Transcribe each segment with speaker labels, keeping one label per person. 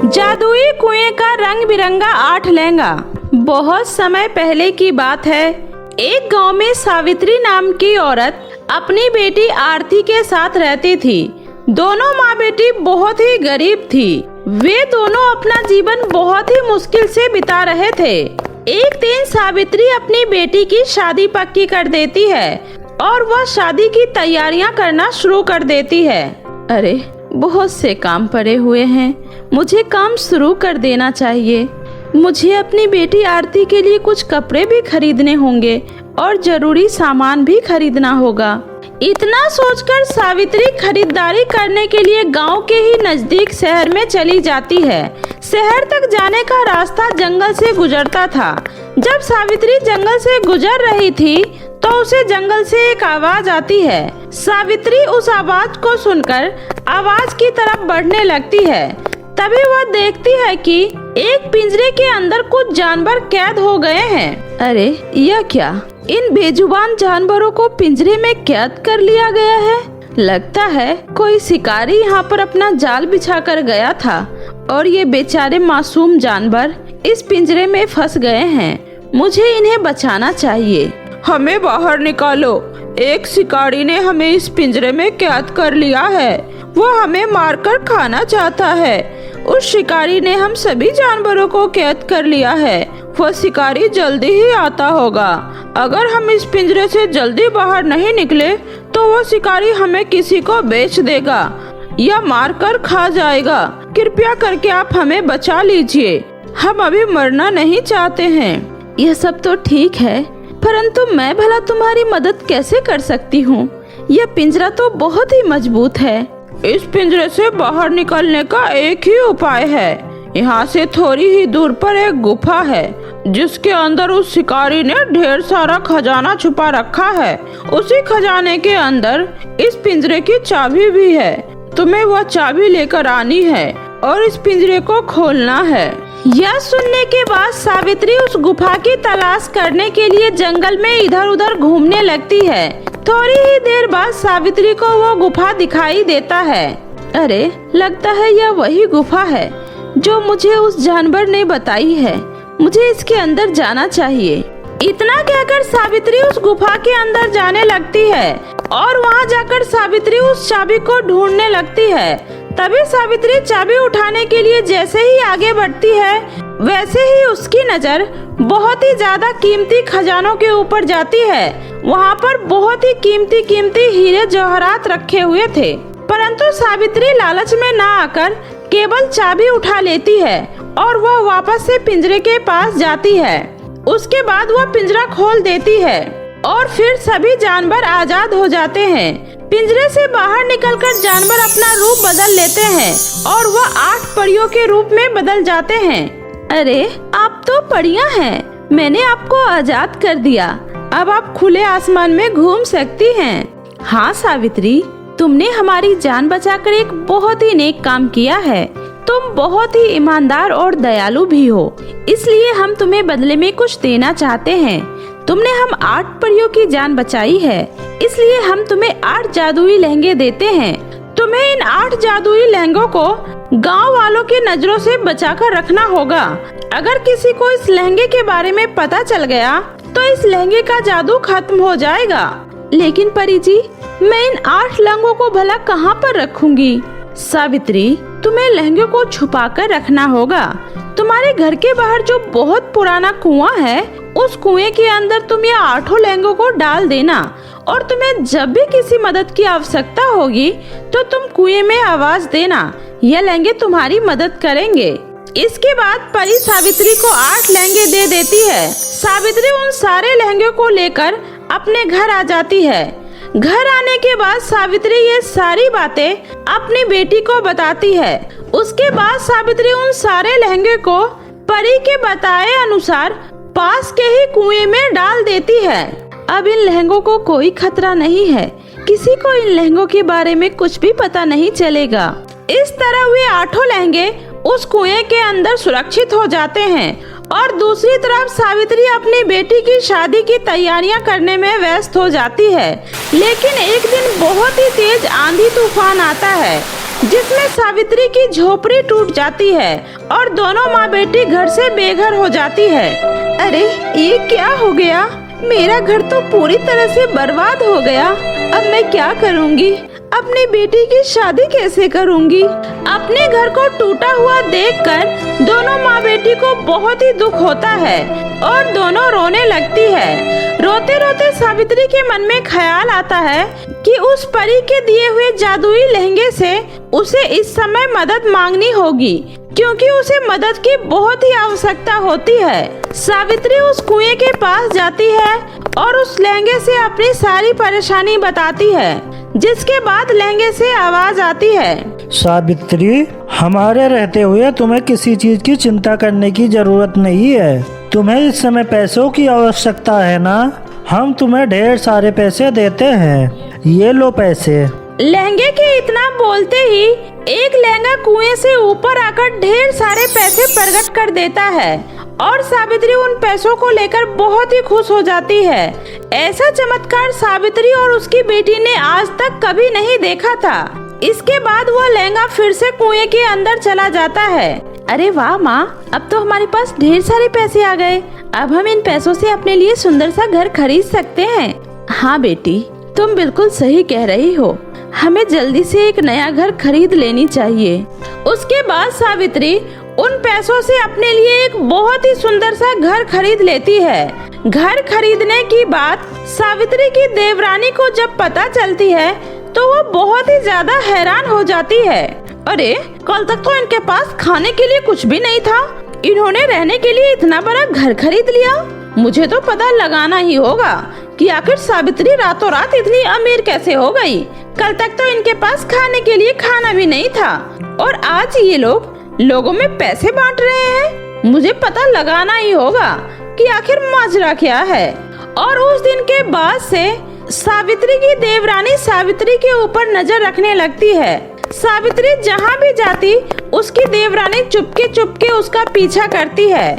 Speaker 1: जादुई कुएं का रंग बिरंगा 8 लहंगा। बहुत समय पहले की बात है। एक गांव में सावित्री नाम की औरत अपनी बेटी आरती के साथ रहती थी। दोनों माँ बेटी बहुत ही गरीब थी। वे दोनों अपना जीवन बहुत ही मुश्किल से बिता रहे थे। एक दिन सावित्री अपनी बेटी की शादी पक्की कर देती है और वह शादी की तैयारियां करना शुरू कर देती है। अरे बहुत से काम पड़े हुए हैं, मुझे काम शुरू कर देना चाहिए। मुझे अपनी बेटी आरती के लिए कुछ कपड़े भी खरीदने होंगे और जरूरी सामान भी खरीदना होगा। इतना सोचकर सावित्री खरीदारी करने के लिए गांव के ही नजदीक शहर में चली जाती है। शहर तक जाने का रास्ता जंगल से गुजरता था। जब सावित्री जंगल से गुजर रही थी तो उसे जंगल से एक आवाज आती है। सावित्री उस आवाज को सुनकर आवाज की तरफ बढ़ने लगती है। तभी वह देखती है कि एक पिंजरे के अंदर कुछ जानवर कैद हो गए हैं। अरे यह क्या? इन बेजुबान जानवरों को पिंजरे में कैद कर लिया गया है। लगता है कोई शिकारी यहाँ पर अपना जाल बिछा कर गया था और ये बेचारे मासूम जानवर इस पिंजरे में फंस गए हैं। मुझे इन्हें बचाना चाहिए। हमें बाहर निकालो, एक शिकारी ने हमें इस पिंजरे में कैद कर लिया है। वह हमें मारकर खाना चाहता है। उस शिकारी ने हम सभी जानवरों को कैद कर लिया है। वह शिकारी जल्दी ही आता होगा। अगर हम इस पिंजरे से जल्दी बाहर नहीं निकले तो वह शिकारी हमें किसी को बेच देगा या मारकर खा जाएगा। कृपया करके आप हमें बचा लीजिए, हम अभी मरना नहीं चाहते हैं। यह सब तो ठीक है, परंतु मैं भला तुम्हारी मदद कैसे कर सकती हूँ? यह पिंजरा तो बहुत ही मजबूत है। इस पिंजरे से बाहर निकलने का एक ही उपाय है। यहाँ से थोड़ी ही दूर पर एक गुफा है जिसके अंदर उस शिकारी ने ढेर सारा खजाना छुपा रखा है। उसी खजाने के अंदर इस पिंजरे की चाबी भी है। तुम्हें वह चाबी लेकर आनी है और इस पिंजरे को खोलना है। यह सुनने के बाद सावित्री उस गुफा की तलाश करने के लिए जंगल में इधर उधर घूमने लगती है। थोड़ी ही देर बाद सावित्री को वो गुफा दिखाई देता है। अरे लगता है यह वही गुफा है जो मुझे उस जानवर ने बताई है। मुझे इसके अंदर जाना चाहिए। इतना कहकर सावित्री उस गुफा के अंदर जाने लगती है और वहाँ जाकर सावित्री उस चाबी को ढूंढने लगती है। तभी सावित्री चाबी उठाने के लिए जैसे ही आगे बढ़ती है वैसे ही उसकी नजर बहुत ही ज्यादा कीमती खजानों के ऊपर जाती है। वहाँ पर बहुत ही कीमती हीरे जवाहरात रखे हुए थे, परंतु सावित्री लालच में ना आकर केवल चाबी उठा लेती है और वह वापस से पिंजरे के पास जाती है। उसके बाद वह पिंजरा खोल देती है और फिर सभी जानवर आजाद हो जाते हैं। पिंजरे से बाहर निकलकर जानवर अपना रूप बदल लेते हैं और वह 8 परियों के रूप में बदल जाते हैं। अरे आप तो परियां हैं, मैंने आपको आजाद कर दिया। अब आप खुले आसमान में घूम सकती हैं। हाँ सावित्री, तुमने हमारी जान बचाकर एक बहुत ही नेक काम किया है। तुम बहुत ही ईमानदार और दयालु भी हो, इसलिए हम तुम्हें बदले में कुछ देना चाहते हैं। तुमने हम 8 परियों की जान बचाई है, इसलिए हम तुम्हें 8 जादुई लहंगे देते हैं। तुम्हें इन 8 जादुई लहंगों को गांव वालों की नजरों से बचाकर रखना होगा। अगर किसी को इस लहंगे के बारे में पता चल गया तो इस लहंगे का जादू खत्म हो जाएगा। लेकिन परी जी, मैं इन 8 लहंगों को भला कहाँ पर रखूंगी? सावित्री, तुम्हें लहंगे को छुपा कर रखना होगा। तुम्हारे घर के बाहर जो बहुत पुराना कुआं है, उस कुएं के अंदर तुम ये 8 लहंगों को डाल देना और तुम्हें जब भी किसी मदद की आवश्यकता होगी तो तुम कुएं में आवाज देना। यह लहंगे तुम्हारी मदद करेंगे। इसके बाद परी सावित्री को 8 लहंगे दे देती है। सावित्री उन सारे लहंगे को लेकर अपने घर आ जाती है। घर आने के बाद सावित्री ये सारी बातें अपनी बेटी को बताती है। उसके बाद सावित्री उन सारे लहंगे को परी के बताए अनुसार पास के ही कुएं में डाल देती है। अब इन लहंगों को कोई खतरा नहीं है। किसी को इन लहंगों के बारे में कुछ भी पता नहीं चलेगा। इस तरह वे 8 लहंगे उस कुएं के अंदर सुरक्षित हो जाते हैं और दूसरी तरफ सावित्री अपनी बेटी की शादी की तैयारियां करने में व्यस्त हो जाती है। लेकिन एक दिन बहुत ही तेज आंधी तूफान आता है जिसमें सावित्री की झोपड़ी टूट जाती है और दोनों माँ बेटी घर से बेघर हो जाती है। अरे ये क्या हो गया? मेरा घर तो पूरी तरह से बर्बाद हो गया। अब मैं क्या करूँगी? अपनी बेटी की शादी कैसे करूँगी? अपने घर को टूटा हुआ देखकर दोनों माँ बेटी को बहुत ही दुख होता है और दोनों रोने लगती है। रोते रोते सावित्री के मन में ख्याल आता है कि उस परी के दिए हुए जादुई लहंगे से उसे इस समय मदद मांगनी होगी, क्योंकि उसे मदद की बहुत ही आवश्यकता होती है। सावित्री उस कुएं के पास जाती है और उस लहंगे से अपनी सारी परेशानी बताती है, जिसके बाद लहंगे से आवाज आती है,
Speaker 2: सावित्री, हमारे रहते हुए तुम्हें किसी चीज की चिंता करने की जरूरत नहीं है। तुम्हें इस समय पैसों की आवश्यकता है ना? हम तुम्हें ढेर सारे पैसे देते हैं, ये लो पैसे।
Speaker 1: लहंगे के इतना बोलते ही एक लहंगा कुएं से ऊपर आकर ढेर सारे पैसे प्रकट कर देता है और सावित्री उन पैसों को लेकर बहुत ही खुश हो जाती है। ऐसा चमत्कार सावित्री और उसकी बेटी ने आज तक कभी नहीं देखा था। इसके बाद वह लहंगा फिर से कुएं के अंदर चला जाता है। अरे वाह माँ, अब तो हमारे पास ढेर सारे पैसे आ गए। अब हम इन पैसों से अपने लिए सुंदर सा घर खरीद सकते हैं। हाँ बेटी, तुम बिल्कुल सही कह रही हो। हमें जल्दी से एक नया घर खरीद लेनी चाहिए। उसके बाद सावित्री उन पैसों से अपने लिए एक बहुत ही सुंदर सा घर खरीद लेती है। घर खरीदने की बात सावित्री की देवरानी को जब पता चलती है तो वो बहुत ही ज्यादा हैरान हो जाती है। अरे, कल तक तो इनके पास खाने के लिए कुछ भी नहीं था, इन्होंने रहने के लिए इतना बड़ा घर खरीद लिया। मुझे तो पता लगाना ही होगा कि आखिर सावित्री रातों रात इतनी अमीर कैसे हो गई। कल तक तो इनके पास खाने के लिए खाना भी नहीं था और आज ये लोग लोगों में पैसे बांट रहे हैं। मुझे पता लगाना ही होगा कि आखिर माजरा क्या है। और उस दिन के बाद से सावित्री की देवरानी सावित्री के ऊपर नजर रखने लगती है। सावित्री जहाँ भी जाती उसकी देवरानी चुपके चुपके उसका पीछा करती है।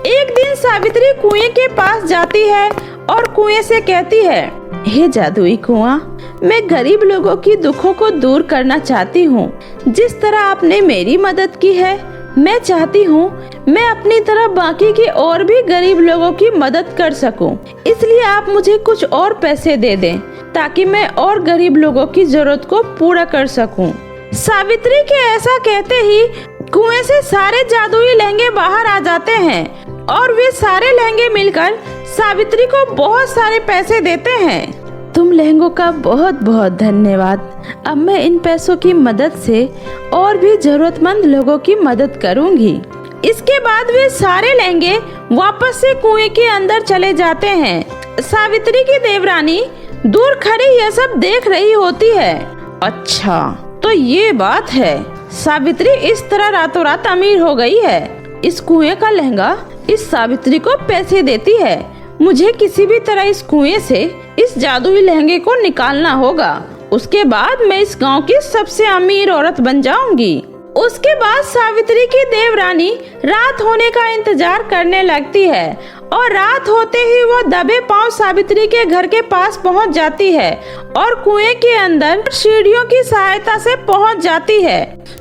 Speaker 1: एक दिन सावित्री कुएं के पास जाती है और कुएं से कहती है, हे जादुई कुआं, मैं गरीब लोगों की दुखों को दूर करना चाहती हूँ। जिस तरह आपने मेरी मदद की है, मैं चाहती हूँ मैं अपनी तरह बाकी के और भी गरीब लोगों की मदद कर सकूं। इसलिए आप मुझे कुछ और पैसे दे दें ताकि मैं और गरीब लोगों की जरूरत को पूरा कर सकूं। सावित्री के ऐसा कहते ही कुएं से सारे जादुई लहंगे बाहर आ जाते हैं और वे सारे लहंगे मिलकर सावित्री को बहुत सारे पैसे देते हैं। तुम लहंगों का बहुत बहुत धन्यवाद। अब मैं इन पैसों की मदद से और भी जरूरतमंद लोगों की मदद करूंगी। इसके बाद वे सारे लहंगे वापस से कुएं के अंदर चले जाते हैं। सावित्री की देवरानी दूर खड़ी यह सब देख रही होती है। अच्छा, तो ये बात है, सावित्री इस तरह रातों रात अमीर हो गई है। इस कुएं का लहंगा इस सावित्री को पैसे देती है। मुझे किसी भी तरह इस कुएं से इस जादुई लहंगे को निकालना होगा। उसके बाद मैं इस गांव की सबसे अमीर औरत बन जाऊंगी। उसके बाद सावित्री की देवरानी रात होने का इंतजार करने लगती है और रात होते ही वो दबे पांव सावित्री के घर के पास पहुंच जाती है और कुएं के अंदर सीढ़ियों की सहायता से पहुंच जाती है।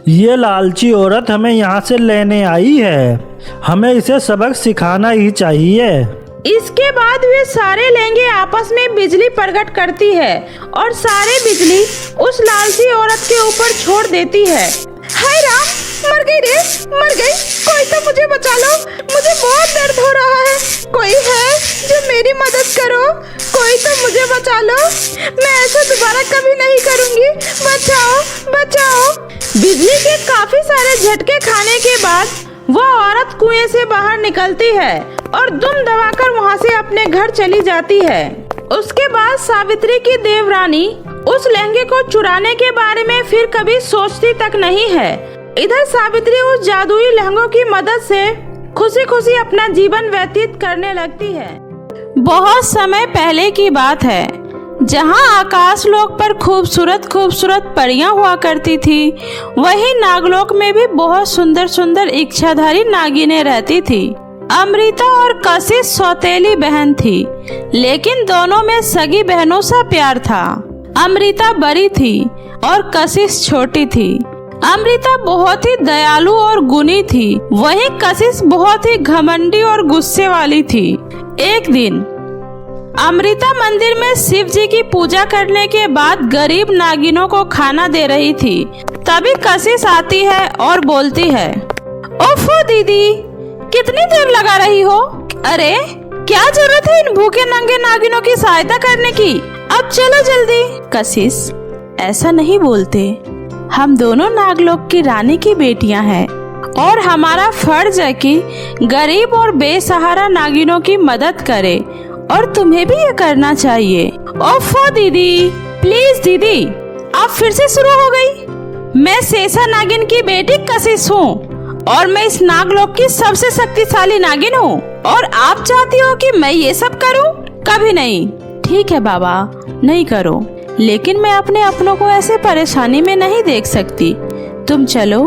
Speaker 2: ये लालची औरत हमें यहाँ से लेने आई है, हमें इसे सबक सिखाना ही चाहिए।
Speaker 1: इसके बाद वे सारे लहंगे आपस में बिजली प्रकट करती है और सारे बिजली उस लालची औरत के ऊपर छोड़ देती है। हाय राम, मर गई रे, मर गई। कोई तो मुझे बचा लो, मुझे बहुत दर्द हो रहा है। कोई है जो मेरी मदद करो, कोई तो मुझे बचा लो। मैं ऐसा दोबारा कभी नहीं करूँगी, बचाओ बचाओ। बिजली के काफी सारे झटके खाने के बाद वो औरत कुएं से बाहर निकलती है और दुम दबाकर वहाँ से अपने घर चली जाती है। उसके बाद सावित्री की देवरानी उस लहंगे को चुराने के बारे में फिर कभी सोचती तक नहीं है। इधर सावित्री उस जादुई लहंगों की मदद से खुशी खुशी अपना जीवन व्यतीत करने लगती है। बहुत समय पहले की बात है, जहाँ आकाश लोक पर खूबसूरत खूबसूरत परियां हुआ करती थी, वहीं नागलोक में भी बहुत सुंदर सुंदर इच्छाधारी नागिनें रहती थी। अमृता और कशिश सौतेली बहन थी, लेकिन दोनों में सगी बहनों सा प्यार था। अमृता बड़ी थी और कशिश छोटी थी। अमृता बहुत ही दयालु और गुणी थी, वहीं कशिश बहुत ही घमंडी और गुस्से वाली थी। एक दिन अमृता मंदिर में शिव जी की पूजा करने के बाद गरीब नागिनों को खाना दे रही थी। तभी कशिश आती है और बोलती है, ओफो दीदी, कितनी देर लगा रही हो? अरे क्या जरूरत है इन भूखे नंगे नागिनों की सहायता करने की? अब चलो जल्दी। कशिश, ऐसा नहीं बोलते, हम दोनों नागलोक की रानी की बेटियां हैं और हमारा फर्ज है कि गरीब और बेसहारा नागिनों की मदद करें और तुम्हें भी ये करना चाहिए। ओफो दीदी, प्लीज दीदी, अब फिर से शुरू हो गई। मैं शेषा नागिन की बेटी कशिश हूँ और मैं इस नागलोक की सबसे शक्तिशाली नागिन हूँ और आप चाहती हो कि मैं ये सब करूँ? कभी नहीं। ठीक है बाबा, नहीं करो, लेकिन मैं अपने अपनों को ऐसे परेशानी में नहीं देख सकती। तुम चलो,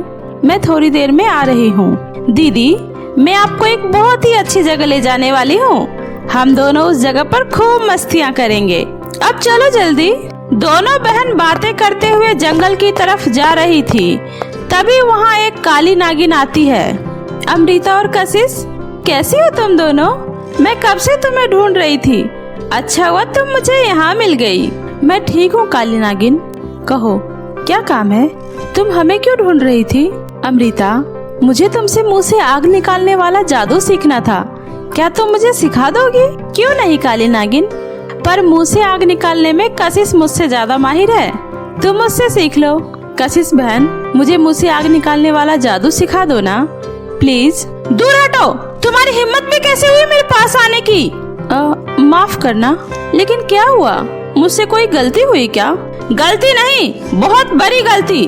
Speaker 1: मैं थोड़ी देर में आ रही हूँ। दीदी, मैं आपको एक बहुत ही अच्छी जगह ले जाने वाली हूँ। हम दोनों उस जगह पर खूब मस्तियाँ करेंगे। अब चलो जल्दी। दोनों बहन बातें करते हुए जंगल की तरफ जा रही थी। तभी वहाँ एक काली नागिन आती है। अमृता और कशिश, कैसी हो तुम दोनों? मैं कब से तुम्हें ढूंढ रही थी। अच्छा हुआ तुम मुझे यहाँ मिल गई। मैं ठीक हूँ काली नागिन, कहो क्या काम है? तुम हमें क्यों ढूंढ रही थी? अमृता, मुझे तुमसे मुंह से आग निकालने वाला जादू सीखना था, क्या तुम मुझे सिखा दोगी? क्यों नहीं काली नागिन, पर मुंह से आग निकालने में कशिश मुझसे ज्यादा माहिर है, तुम मुझसे सीख लो। कशिश बहन, मुझे मुंह से आग निकालने वाला जादू सिखा दो ना प्लीज। दूर हटो, तुम्हारी हिम्मत भी कैसे हुई मेरे पास आने की? माफ करना, लेकिन क्या हुआ? मुझसे कोई गलती हुई क्या? गलती नहीं, बहुत बड़ी गलती।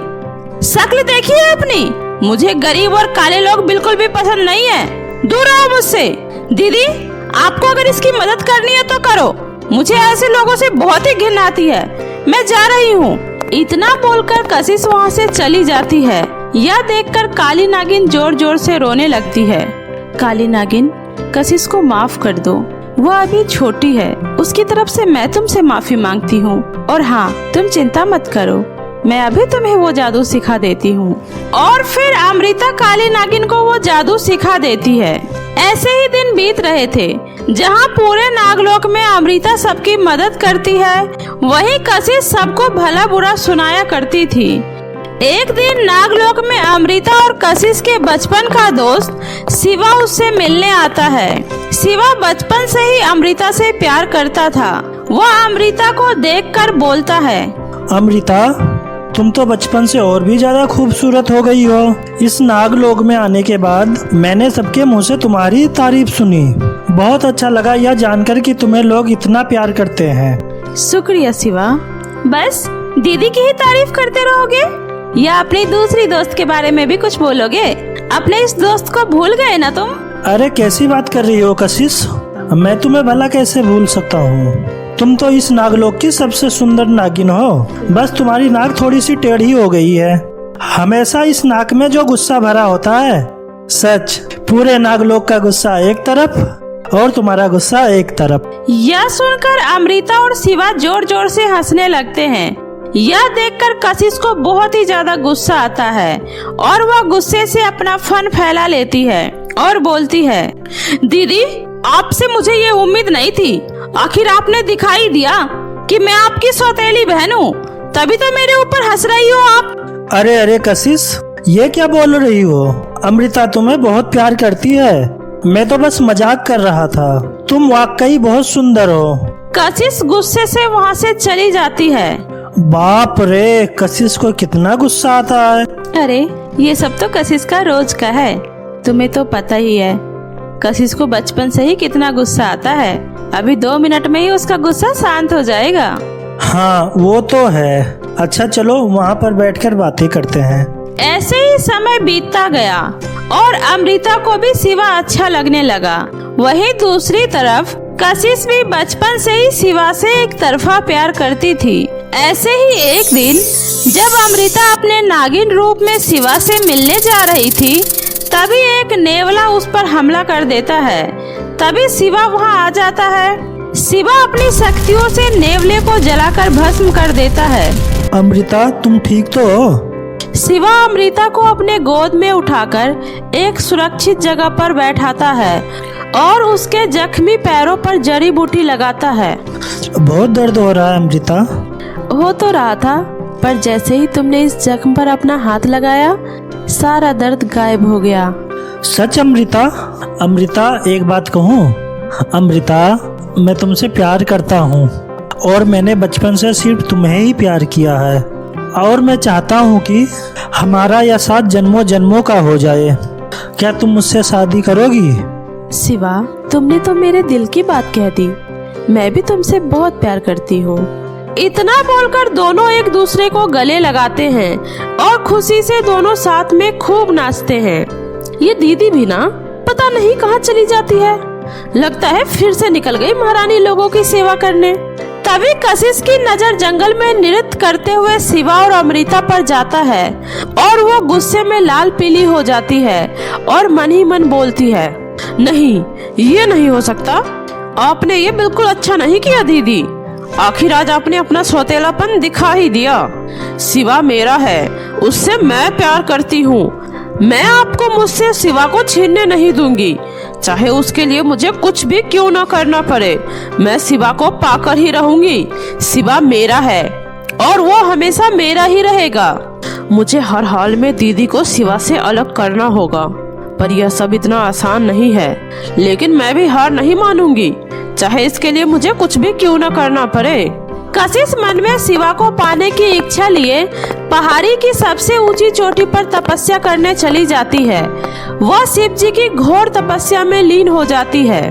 Speaker 1: शक्ल देखी है अपनी? मुझे गरीब और काले लोग बिल्कुल भी पसंद नहीं है, दूर रहो मुझसे। दीदी, आपको अगर इसकी मदद करनी है तो करो, मुझे ऐसे लोगों से बहुत ही घिन आती है। मैं जा रही हूँ। इतना बोलकर कशिश वहाँ से चली जाती है। यह देखकर काली नागिन जोर जोर से रोने लगती है। काली नागिन, कशिश को माफ कर दो, वह अभी छोटी है, उसकी तरफ से मैं तुमसे माफी मांगती हूँ। और हाँ, तुम चिंता मत करो, मैं अभी तुम्हें वो जादू सिखा देती हूँ। और फिर अमृता काली नागिन को वो जादू सिखा देती है। ऐसे ही दिन बीत रहे थे। जहाँ पूरे नागलोक में अमृता सबकी मदद करती है, वहीं कशिश सबको भला बुरा सुनाया करती थी। एक दिन नागलोक में अमृता और कशिश के बचपन का दोस्त शिवा उससे मिलने आता है। शिवा बचपन से ही अमृता से प्यार करता था। वह अमृता को देखकर बोलता है,
Speaker 2: अमृता, तुम तो बचपन से और भी ज्यादा खूबसूरत हो गई हो। इस नागलोक में आने के बाद मैंने सबके मुंह से तुम्हारी तारीफ सुनी। बहुत अच्छा लगा यह जानकर कि तुम्हें लोग इतना प्यार करते हैं।
Speaker 1: शुक्रिया शिवा। बस दीदी की ही तारीफ करते रहोगे या अपनी दूसरी दोस्त के बारे में भी कुछ बोलोगे? अपने इस दोस्त को भूल गए ना तुम?
Speaker 2: अरे कैसी बात कर रही हो कशिश, मैं तुम्हें भला कैसे भूल सकता हूँ? तुम तो इस नागलोक की सबसे सुंदर नागिन हो, बस तुम्हारी नाक थोड़ी सी टेढ़ी हो गई है। हमेशा इस नाक में जो गुस्सा भरा होता है, सच पूरे नागलोक का गुस्सा एक तरफ और तुम्हारा गुस्सा एक तरफ।
Speaker 1: यह सुनकर अमृता और शिवा जोर जोर से हंसने लगते हैं। यह देखकर कशिश को बहुत ही ज्यादा गुस्सा आता है और वह गुस्से से अपना फन फैला लेती है और बोलती है, दीदी, आपसे मुझे ये उम्मीद नहीं थी। आखिर आपने दिखाई दिया कि मैं आपकी सौतेली बहन हूँ, तभी तो मेरे ऊपर हंस रही हो आप।
Speaker 2: अरे अरे कशिश, ये क्या बोल रही हो? अमृता तुम्हें बहुत प्यार करती है, मैं तो बस मजाक कर रहा था। तुम वाकई बहुत सुंदर हो।
Speaker 1: कशिश गुस्से से वहाँ से चली जाती है।
Speaker 2: बाप रे, कशिश को कितना गुस्सा आता है।
Speaker 1: अरे ये सब तो कशिश का रोज का है, तुम्हें तो पता ही है कशिश को बचपन से ही कितना गुस्सा आता है। अभी 2 मिनट में ही उसका गुस्सा शांत हो जाएगा।
Speaker 2: हाँ वो तो है। अच्छा चलो वहाँ पर बैठकर बातें करते हैं।
Speaker 1: ऐसे ही समय बीतता गया और अमृता को भी शिवा अच्छा लगने लगा। वहीं दूसरी तरफ कशिश भी बचपन से ही शिवा से एक तरफा प्यार करती थी। ऐसे ही एक दिन जब अमृता अपने नागिन रूप में शिवा से मिलने जा रही थी, तभी एक नेवला उस पर हमला कर देता है। तभी शिवा वहां आ जाता है। शिवा अपनी शक्तियों से नेवले को जलाकर भस्म कर देता है।
Speaker 2: अमृता तुम ठीक तो हो?
Speaker 1: शिवा अमृता को अपने गोद में उठाकर एक सुरक्षित जगह पर बैठाता है और उसके जख्मी पैरों पर जड़ी बूटी लगाता है।
Speaker 2: बहुत दर्द हो रहा है अमृता।
Speaker 1: हो तो रहा था, पर जैसे ही तुमने इस जख्म पर अपना हाथ लगाया सारा दर्द गायब हो गया।
Speaker 2: सच अमृता? अमृता एक बात कहूँ? अमृता, मैं तुमसे प्यार करता हूँ और मैंने बचपन से सिर्फ तुम्हें ही प्यार किया है और मैं चाहता हूँ कि हमारा यह साथ जन्मों जन्मों का हो जाए। क्या तुम मुझसे शादी करोगी?
Speaker 1: शिवा, तुमने तो मेरे दिल की बात कह दी। मैं भी तुमसे बहुत प्यार करती हूँ। इतना बोलकर दोनों एक दूसरे को गले लगाते हैं और खुशी से दोनों साथ में खूब नाचते हैं। ये दीदी भी ना पता नहीं कहाँ चली जाती है। लगता है फिर से निकल गई महारानी लोगों की सेवा करने। तभी कशिश की नजर जंगल में नृत्य करते हुए शिवा और अमृता पर जाता है और वो गुस्से में लाल पीली हो जाती है और मन ही मन बोलती है, नहीं, ये नहीं हो सकता। आपने ये बिल्कुल अच्छा नहीं किया दीदी। आखिर आज आपने अपना सौतेलापन दिखा ही दिया। शिवा मेरा है, उससे मैं प्यार करती हूँ। मैं आपको मुझसे शिवा को छीनने नहीं दूंगी, चाहे उसके लिए मुझे कुछ भी क्यों न करना पड़े। मैं शिवा को पाकर ही रहूंगी। शिवा मेरा है और वो हमेशा मेरा ही रहेगा। मुझे हर हाल में दीदी को शिवा से अलग करना होगा, पर यह सब इतना आसान नहीं है। लेकिन मैं भी हार नहीं मानूंगी, चाहे इसके लिए मुझे कुछ भी क्यों न करना पड़े। कशिश मन में शिवा को पाने की इच्छा लिए पहाड़ी की सबसे ऊंची चोटी पर तपस्या करने चली जाती है। वह शिव जी की घोर तपस्या में लीन हो जाती है।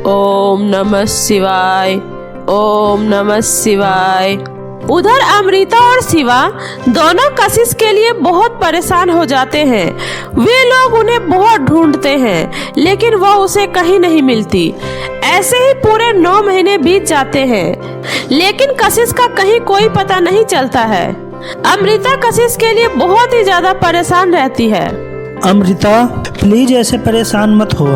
Speaker 1: ओम नमः शिवाय, ओम नमः शिवाय। उधर अमृता और शिवा दोनों कशिश के लिए बहुत परेशान हो जाते हैं। वे लोग उन्हें बहुत ढूंढते हैं लेकिन वह उसे कहीं नहीं मिलती। ऐसे ही पूरे 9 महीने बीत जाते हैं लेकिन कशिश का कहीं कोई पता नहीं चलता है। अमृता कशिश के लिए बहुत ही ज्यादा परेशान रहती है।
Speaker 2: अमृता, प्लीज ऐसे परेशान मत हो।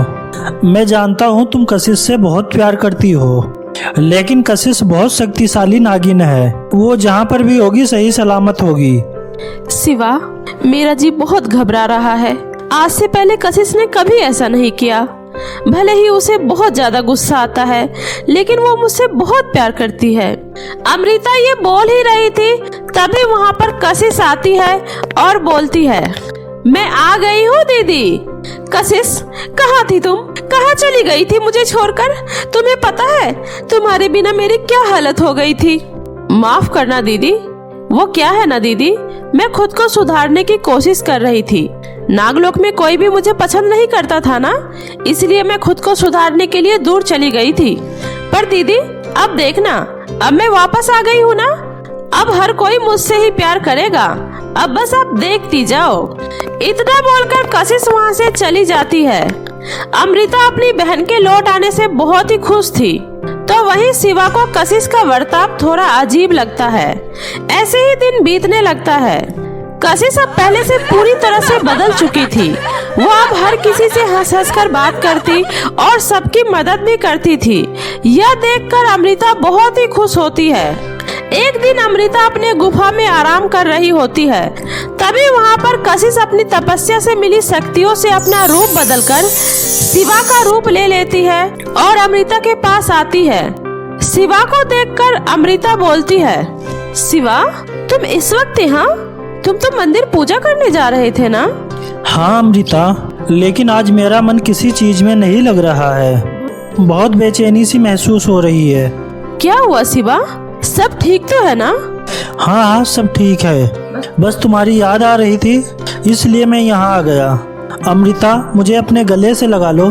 Speaker 2: मैं जानता हूँ तुम कशिश से बहुत प्यार करती हो, लेकिन कशिश बहुत शक्तिशाली नागिन है। वो जहाँ पर भी होगी सही सलामत होगी।
Speaker 1: शिवा, मेरा जी बहुत घबरा रहा है। आज से पहले कशिश ने कभी ऐसा नहीं किया। भले ही उसे बहुत ज्यादा गुस्सा आता है लेकिन वो मुझसे बहुत प्यार करती है। अमृता ये बोल ही रही थी तभी वहाँ पर कशिश आती है और बोलती है, मैं आ गई हूँ दीदी। कशिश, कहाँ थी तुम? कहाँ चली गई थी मुझे छोड़कर? तुम्हें पता है तुम्हारे बिना मेरी क्या हालत हो गई थी? माफ करना दीदी। वो क्या है ना दीदी, मैं खुद को सुधारने की कोशिश कर रही थी। नागलोक में कोई भी मुझे पसंद नहीं करता था ना, इसलिए मैं खुद को सुधारने के लिए दूर चली गई थी। पर दीदी अब देखना, अब मैं वापस आ गई हूँ ना। अब हर कोई मुझसे ही प्यार करेगा। अब बस आप देखती जाओ। इतना बोलकर कशिश वहाँ से चली जाती है। अमृता अपनी बहन के लौट आने से बहुत ही खुश थी, तो वहीं शिवा को कशिश का बर्ताव थोड़ा अजीब लगता है। ऐसे ही दिन बीतने लगता है। कशिश अब पहले से पूरी तरह से बदल चुकी थी। वो अब हर किसी से हंस हंस कर बात करती और सबकी मदद भी करती थी। यह देखकर अमृता बहुत ही खुश होती है। एक दिन अमृता अपने गुफा में आराम कर रही होती है। तभी वहाँ पर कशिश अपनी तपस्या से मिली शक्तियों से अपना रूप बदलकर शिवा का रूप ले लेती है और अमृता के पास आती है। शिवा को देखकर अमृता बोलती है, शिवा, तुम इस वक्त यहाँ? तुम तो मंदिर पूजा करने जा रहे थे ना?
Speaker 2: हाँ अमृता, लेकिन आज मेरा मन किसी चीज में नहीं लग रहा है। बहुत बेचैनी सी महसूस हो रही है।
Speaker 1: क्या हुआ शिवा? सब ठीक तो है ना?
Speaker 2: हाँ हाँ, सब ठीक है। बस तुम्हारी याद आ रही थी इसलिए मैं यहाँ आ गया। अमृता, मुझे अपने गले से लगा लो।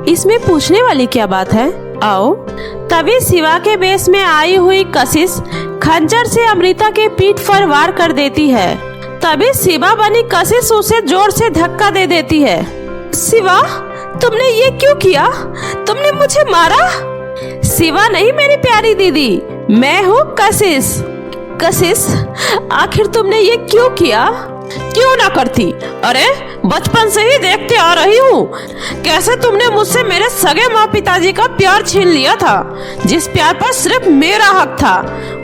Speaker 1: इसमें पूछने वाली क्या बात है? आओ। तभी शिवा के बेस में आई हुई कशिश खंजर से अमृता के पीठ पर वार कर देती है। तभी शिवा बनी कशिश उसे जोर से धक्का दे देती है। शिवा, तुमने ये क्यों किया? तुमने मुझे मारा? शिवा नहीं मेरी प्यारी दीदी, मैं हूँ कशिश। कशिश, आखिर तुमने ये क्यों किया? क्यों ना करती? अरे बचपन से ही देखते आ रही हूँ कैसे तुमने मुझसे मेरे सगे माँ पिताजी का प्यार छीन लिया था। जिस प्यार पर सिर्फ मेरा हक था,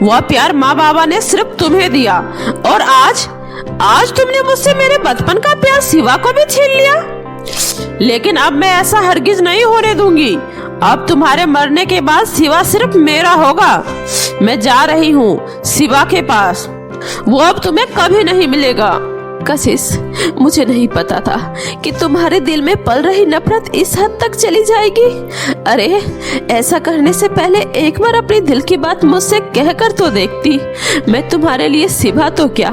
Speaker 1: वह प्यार माँ बाबा ने सिर्फ तुम्हें दिया। और आज तुमने मुझसे मेरे बचपन का प्यार शिवा को भी छीन लिया, लेकिन अब मैं ऐसा हरगिज नहीं होने दूंगी। अब तुम्हारे मरने के बाद शिवा सिर्फ मेरा होगा। मैं जा रही हूँ शिवा के पास, वो अब तुम्हें कभी नहीं मिलेगा। कशिश, मुझे नहीं पता था कि तुम्हारे दिल में पल रही नफरत इस हद तक चली जाएगी। अरे, ऐसा करने से पहले एक बार अपनी दिल की बात मुझसे कहकर तो देखती। मैं तुम्हारे लिए शिवा तो क्या,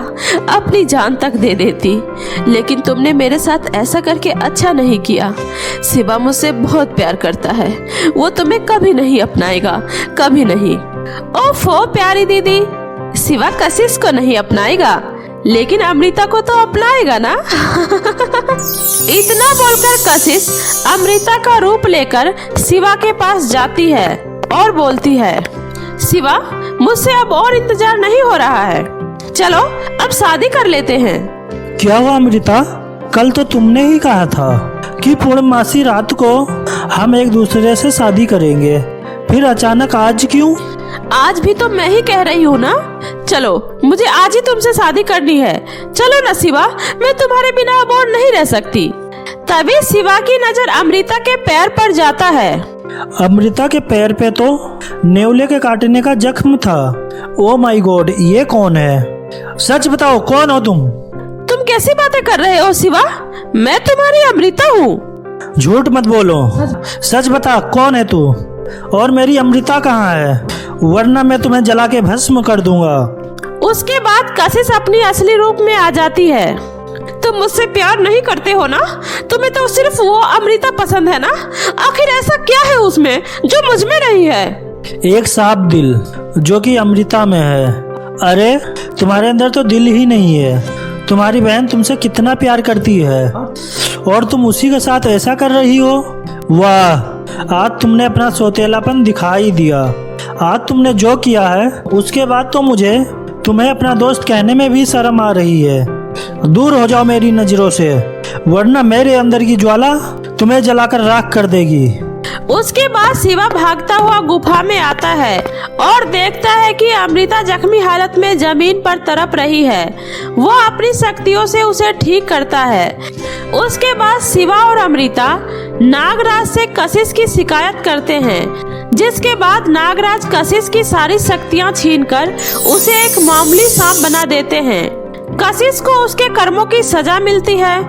Speaker 1: अपनी जान तक दे देती, लेकिन तुमने मेरे साथ ऐसा करके अच्छा नहीं किया। शिवा मुझसे बहुत प्यार करता है, वो तुम्हें कभी नहीं अपनाएगा, कभी नहीं। ओफो प्यारी दीदी, शिवा कशिश को नहीं अपनाएगा, लेकिन अमृता को तो अपनाएगा ना। इतना बोलकर कशिश अमृता का रूप लेकर शिवा के पास जाती है और बोलती है, शिवा, मुझसे अब और इंतजार नहीं हो रहा है, चलो अब शादी कर लेते हैं।
Speaker 2: क्या हुआ अमृता? कल तो तुमने ही कहा था कि पूर्णमासी रात को हम एक दूसरे से शादी करेंगे, फिर अचानक आज क्यों?
Speaker 1: आज भी तो मैं ही कह रही हूँ ना। चलो, मुझे आज ही तुमसे शादी करनी है। चलो ना शिवा, मैं तुम्हारे बिना अब और नहीं रह सकती। तभी शिवा की नजर अमृता के पैर पर जाता है।
Speaker 2: अमृता के पैर पे तो नेवले के काटने का जख्म था। ओ माय गॉड, ये कौन है? सच बताओ, कौन हो तुम?
Speaker 1: तुम कैसी बातें कर रहे हो शिवा? मैं तुम्हारी अमृता हूँ।
Speaker 2: झूठ मत बोलो, सच बता, कौन है तू और मेरी अमृता कहाँ है? वरना मैं तुम्हें जला के भस्म कर दूंगा।
Speaker 1: उसके बाद कशिश अपनी असली रूप में आ जाती है। तुम मुझसे प्यार नहीं करते हो ना? तुम्हें तो सिर्फ वो अमृता पसंद है ना? आखिर ऐसा क्या है उसमें जो मुझ में नहीं है?
Speaker 2: एक साफ दिल जो कि अमृता में है। अरे, तुम्हारे अंदर तो दिल ही नहीं है। तुम्हारी बहन तुमसे कितना प्यार करती है और तुम उसी के साथ ऐसा कर रही हो। वाह, आज तुमने अपना सौतेलापन दिखाई दिया। आज तुमने जो किया है उसके बाद तो मुझे तुम्हें अपना दोस्त कहने में भी शर्म आ रही है। दूर हो जाओ मेरी नजरों से, वरना मेरे अंदर की ज्वाला तुम्हें जलाकर राख कर देगी।
Speaker 1: उसके बाद शिवा भागता हुआ गुफा में आता है और देखता है कि अमृता जख्मी हालत में जमीन पर तड़प रही है। वो अपनी शक्तियों से उसे ठीक करता है। उसके बाद शिवा और अमृता नागराज से कशिश की शिकायत करते हैं, जिसके बाद नागराज कशिश की सारी शक्तियां छीनकर उसे एक मामूली सांप बना देते हैं। कशिश को उसके कर्मों की सजा मिलती है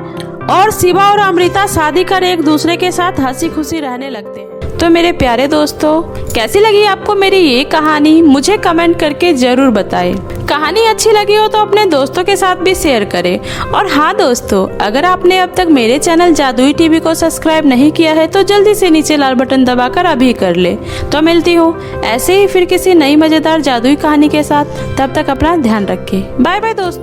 Speaker 1: और शिवा और अमृता शादी कर एक दूसरे के साथ हंसी खुशी रहने लगते हैं। तो मेरे प्यारे दोस्तों, कैसी लगी आपको मेरी ये कहानी? मुझे कमेंट करके जरूर बताएं। कहानी अच्छी लगी हो तो अपने दोस्तों के साथ भी शेयर करें। और हाँ दोस्तों, अगर आपने अब तक मेरे चैनल जादुई टीवी को सब्सक्राइब नहीं किया है तो जल्दी से नीचे लाल बटन दबाकर अभी कर ले। तो मिलती हूँ ऐसे ही फिर किसी नई मजेदार जादुई कहानी के साथ। तब तक अपना ध्यान रखें। बाय बाय दोस्तों।